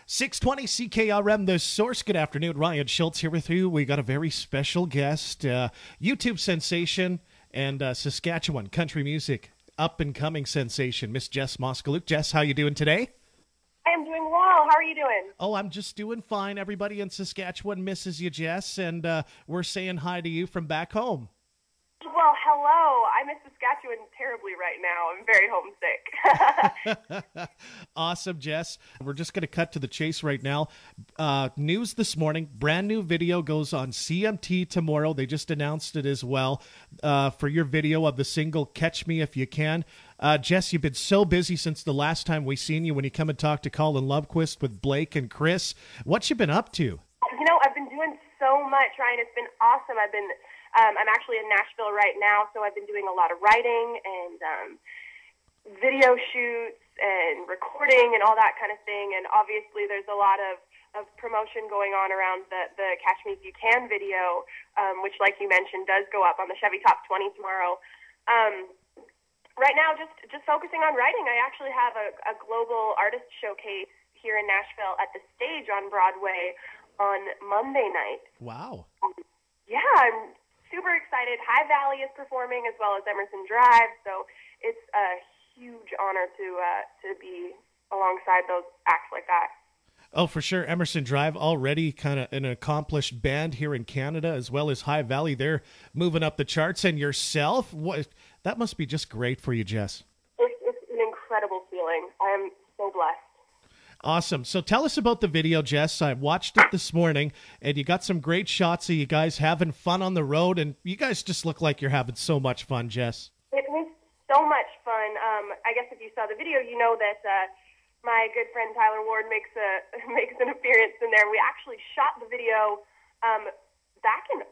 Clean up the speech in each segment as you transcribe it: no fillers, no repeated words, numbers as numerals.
620 CKRM, The Source. Good afternoon. Ryan Schultz here with you. We got a very special guest, YouTube sensation and Saskatchewan country music up-and-coming sensation, Miss Jess Moskaluke. Jess, how you doing today? I am doing well. How are you doing? Oh, I'm just doing fine. Everybody in Saskatchewan misses you, Jess, and we're saying hi to you from back home. Well, hello. I miss Saskatchewan terribly right now. I'm very homesick. Awesome, Jess. We're just going to cut to the chase right now. News this morning, brand new video goes on CMT tomorrow. They just announced it as well for your video of the single Catch Me If You Can. Jess, you've been so busy since the last time we seen you when you come and talk to Colin Lovequist with Blake and Chris. What you been up to? You know, I've been doing so much, Ryan. It's been awesome. I'm actually in Nashville right now, so I've been doing a lot of writing and video shoots and recording and all that kind of thing. And obviously there's a lot of promotion going on around the Catch Me If You Can video, which, like you mentioned, does go up on the Chevy Top 20 tomorrow. Right now, just focusing on writing. I actually have a global artist showcase here in Nashville at the Stage on Broadway on Monday night. Wow. Yeah, I'm super excited. High Valley is performing as well as Emerson Drive, so it's a huge honor to be alongside those acts like that. Oh, for sure. Emerson Drive, already kind of an accomplished band here in Canada, as well as High Valley. They're moving up the charts. And yourself, that must be just great for you, Jess. It's an incredible feeling. I am so blessed. Awesome. So tell us about the video, Jess. I watched it this morning, and you got some great shots of you guys having fun on the road, and you guys just look like you're having so much fun, Jess. It was so much fun. I guess if you saw the video, you know that my good friend Tyler Ward makes an appearance in there. We actually shot the video back in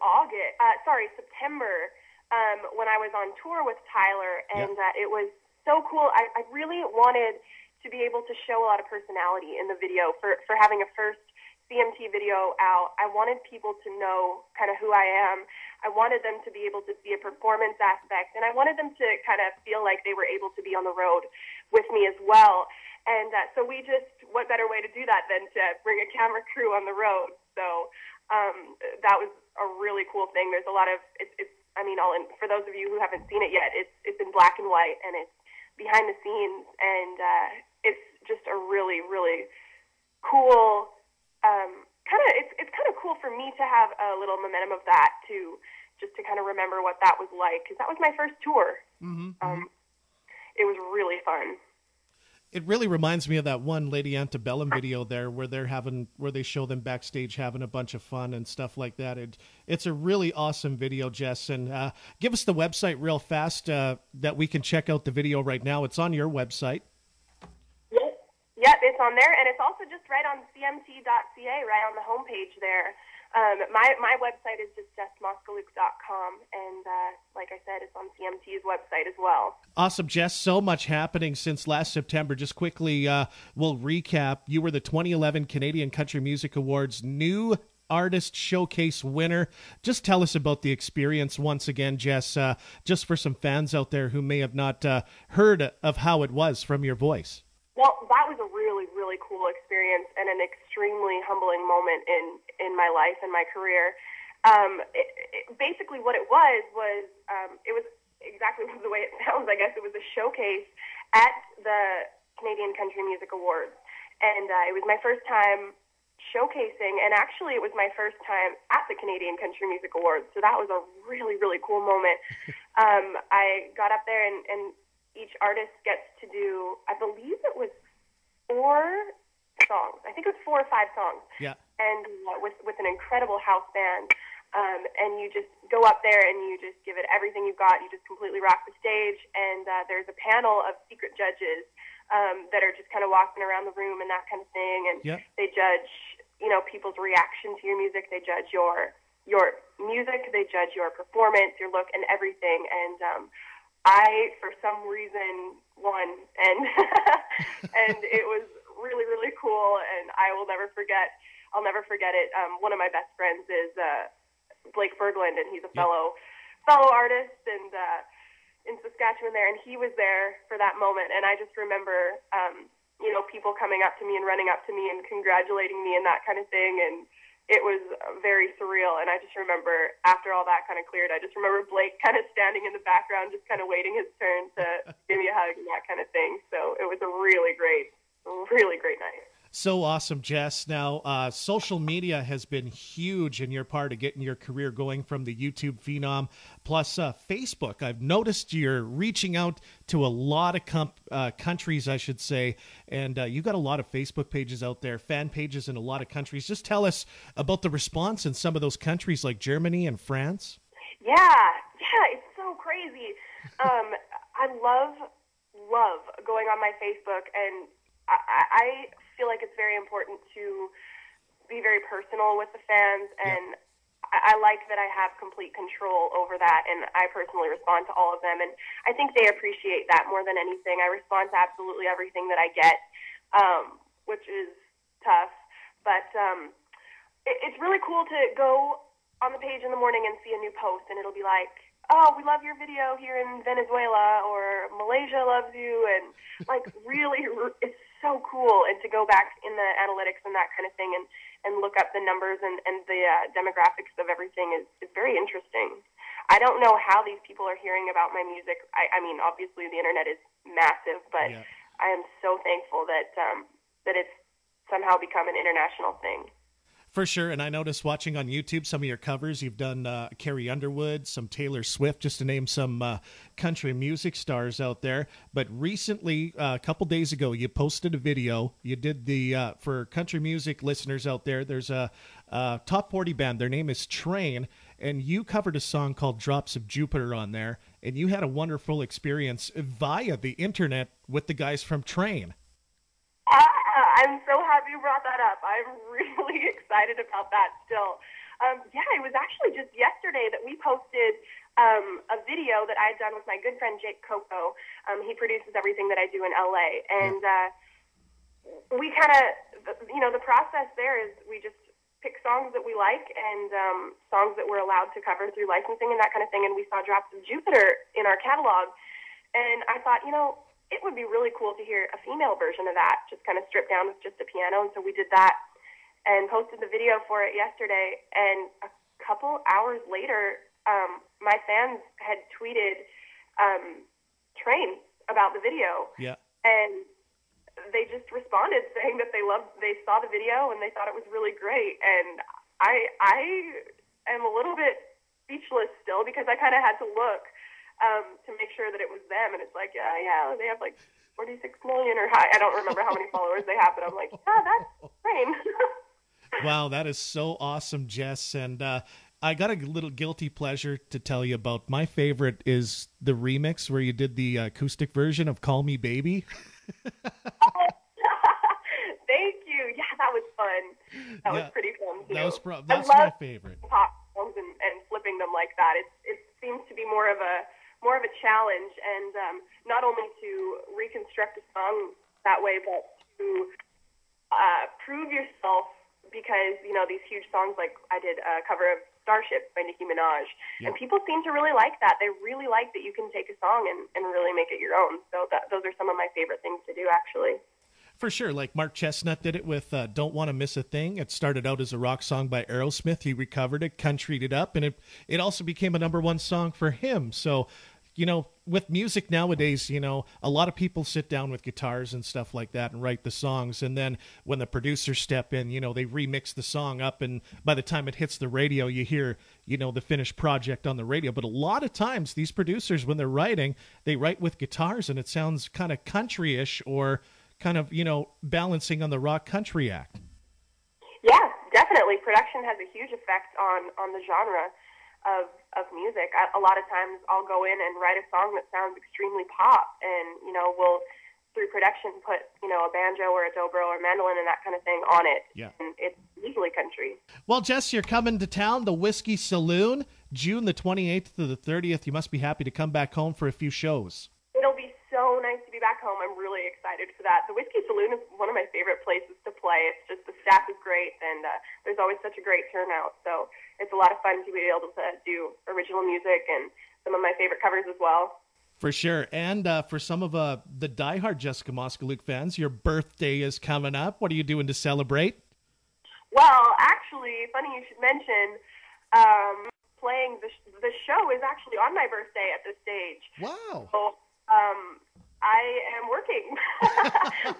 September, when I was on tour with Tyler, and it was so cool. I really wanted to be able to show a lot of personality in the video for having a first CMT video out. I wanted people to know kind of who I am. I wanted them to be able to see a performance aspect, and I wanted them to kind of feel like they were able to be on the road with me as well. And so what better way to do that than to bring a camera crew on the road? So that was a really cool thing. There's a lot of, for those of you who haven't seen it yet, it's in black and white, and it's behind the scenes, and it's just a really, really cool, it's kind of cool for me to have a little momentum of that to kind of remember what that was like, because that was my first tour. It was really fun. It really reminds me of that one Lady Antebellum video there where they show them backstage having a bunch of fun and stuff like that. It's a really awesome video, Jess. And give us the website real fast that we can check out the video right now. It's on your website. Yep, it's on there, and it's also just right on cmt.ca, right on the homepage there. My website is just jessmoskaluke.com, and like I said, it's on CMT's website as well. Awesome, Jess. So much happening since last September. Just quickly, we'll recap. You were the 2011 Canadian Country Music Awards New Artist Showcase winner. Just tell us about the experience once again, Jess, just for some fans out there who may have not heard of how it was from your voice. Well, that was a really, really cool experience and an extremely humbling moment in my life and my career. Basically what it was it was exactly the way it sounds, I guess. It was a showcase at the Canadian Country Music Awards. And it was my first time showcasing, and actually it was my first time at the Canadian Country Music Awards. So that was a really, really cool moment. I got up there, and each artist gets to do, I believe it was 4 songs. I think it was 4 or 5 songs. Yeah. And with an incredible house band. And you just go up there and you just give it everything you've got. You just completely rock the stage. And there's a panel of secret judges that are just kind of walking around the room and that kind of thing. And they judge, people's reaction to your music. They judge your music. They judge your performance, your look, and everything. And I, for some reason, won, and and it was really, really cool, and I'll never forget it. One of my best friends is Blake Berglund, and he's a fellow artist and in Saskatchewan there, and he was there for that moment, and I just remember people coming up to me and running up to me and congratulating me and that kind of thing. And it was very surreal. And I just remember after all that kind of cleared, I just remember Blake kind of standing in the background, just kind of waiting his turn to give me a hug and that kind of thing. So it was a really great night. So awesome, Jess. Now, social media has been huge in your part of getting your career going, from the YouTube phenom, plus Facebook. I've noticed you're reaching out to a lot of countries, I should say, and you got a lot of Facebook pages out there, fan pages in a lot of countries. Just tell us about the response in some of those countries like Germany and France. Yeah, it's so crazy. I love going on my Facebook, and I feel like it's very important to be very personal with the fans, and I like that I have complete control over that, and I personally respond to all of them, and I think they appreciate that more than anything. I respond to absolutely everything that I get, which is tough, but it's really cool to go on the page in the morning and see a new post, and it'll be like, oh, we love your video here in Venezuela, or Malaysia loves you, and like really, it's so cool. And to go back in the analytics and that kind of thing and look up the numbers and the demographics of everything is very interesting. I don't know how these people are hearing about my music. I mean, obviously the internet is massive, but I am so thankful that it's somehow become an international thing. For sure, and I noticed watching on YouTube some of your covers. You've done Carrie Underwood, some Taylor Swift, just to name some country music stars out there. But recently, a couple days ago, you posted a video. You did the, for country music listeners out there, there's a top 40 band. Their name is Train, and you covered a song called Drops of Jupiter on there, and you had a wonderful experience via the internet with the guys from Train. I'm so happy you brought that up. I'm really excited about that still. It was actually just yesterday that we posted a video that I had done with my good friend Jake Coco. He produces everything that I do in LA. And we kind of, the process there is we just pick songs that we like and songs that we're allowed to cover through licensing and that kind of thing. And we saw Drops of Jupiter in our catalog. And I thought, it would be really cool to hear a female version of that, just kind of stripped down with just a piano. And so we did that and posted the video for it yesterday. And a couple hours later, my fans had tweeted Train about the video. Yeah. And they just responded saying that they saw the video and they thought it was really great. And I am a little bit speechless still because I kind of had to look to make sure that it was them, and it's like, they have like 46 million or high. I don't remember how many followers they have, but I'm like, that's Train. Wow, that is so awesome, Jess. And I got a little guilty pleasure to tell you about. My favorite is the remix where you did the acoustic version of Call Me Baby. Thank you. Yeah, that was fun. That was pretty fun too. That's my favorite. Pop songs and flipping them like that. It seems to be more of a challenge, and not only to reconstruct a song that way, but to prove yourself, because these huge songs, like I did a cover of Starship by Nicki Minaj, and people seem to really like that. They really like that you can take a song and really make it your own. So those are some of my favorite things to do, actually. For sure. Like Mark Chestnut did it with Don't Want to Miss a Thing. It started out as a rock song by Aerosmith. He recovered it, countryed it up, and it also became a #1 song for him. So, with music nowadays, a lot of people sit down with guitars and stuff like that and write the songs. And then when the producers step in, they remix the song up. And by the time it hits the radio, you hear, the finished project on the radio. But a lot of times these producers, when they're writing, they write with guitars and it sounds kind of country-ish or kind of, balancing on the rock country act. Yeah, definitely. Production has a huge effect on the genre of music. A lot of times I'll go in and write a song that sounds extremely pop, and we'll through production put a banjo or a dobro or mandolin and that kind of thing on it. Yeah, and it's usually country. Well, Jess, you're coming to town, the Whiskey Saloon, June the 28th to the 30th. You must be happy to come back home for a few shows. It'll be so nice to be back home. I'm really excited for that. The Whiskey Saloon is one of my favorite places to play. It's just the staff is great, and there's always such a great turnout. So it's a lot of fun to be able to do original music and some of my favorite covers as well. For sure. And for some of the diehard Jessica Moskaluke fans, your birthday is coming up. What are you doing to celebrate? Well, actually, funny you should mention, playing the show is actually on my birthday at this stage. Wow. So, I am working,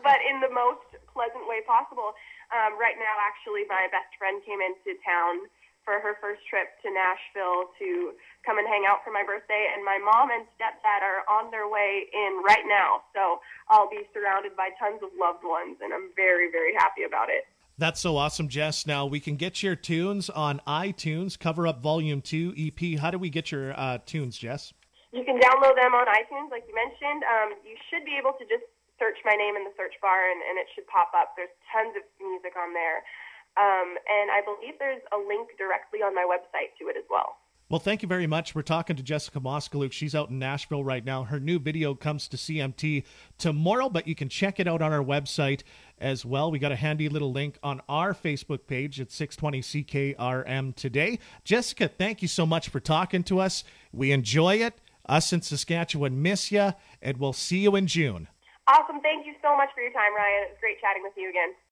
but in the most pleasant way possible. Right now, actually, my best friend came into town for her first trip to Nashville to come and hang out for my birthday, and my mom and stepdad are on their way in right now. So I'll be surrounded by tons of loved ones, and I'm very, very happy about it. That's so awesome, Jess. Now, we can get your tunes on iTunes, Cover Up Volume 2 EP. How do we get your tunes, Jess? You can download them on iTunes, like you mentioned. You should be able to just search my name in the search bar, and it should pop up. There's tons of music on there. And I believe there's a link directly on my website to it as well. Well, thank you very much. We're talking to Jessica Moskaluke. She's out in Nashville right now. Her new video comes to CMT tomorrow, but you can check it out on our website as well. We got a handy little link on our Facebook page at 620 CKRM today. Jessica, thank you so much for talking to us. We enjoy it. Us in Saskatchewan miss you, and we'll see you in June. Awesome. Thank you so much for your time, Ryan. It was great chatting with you again.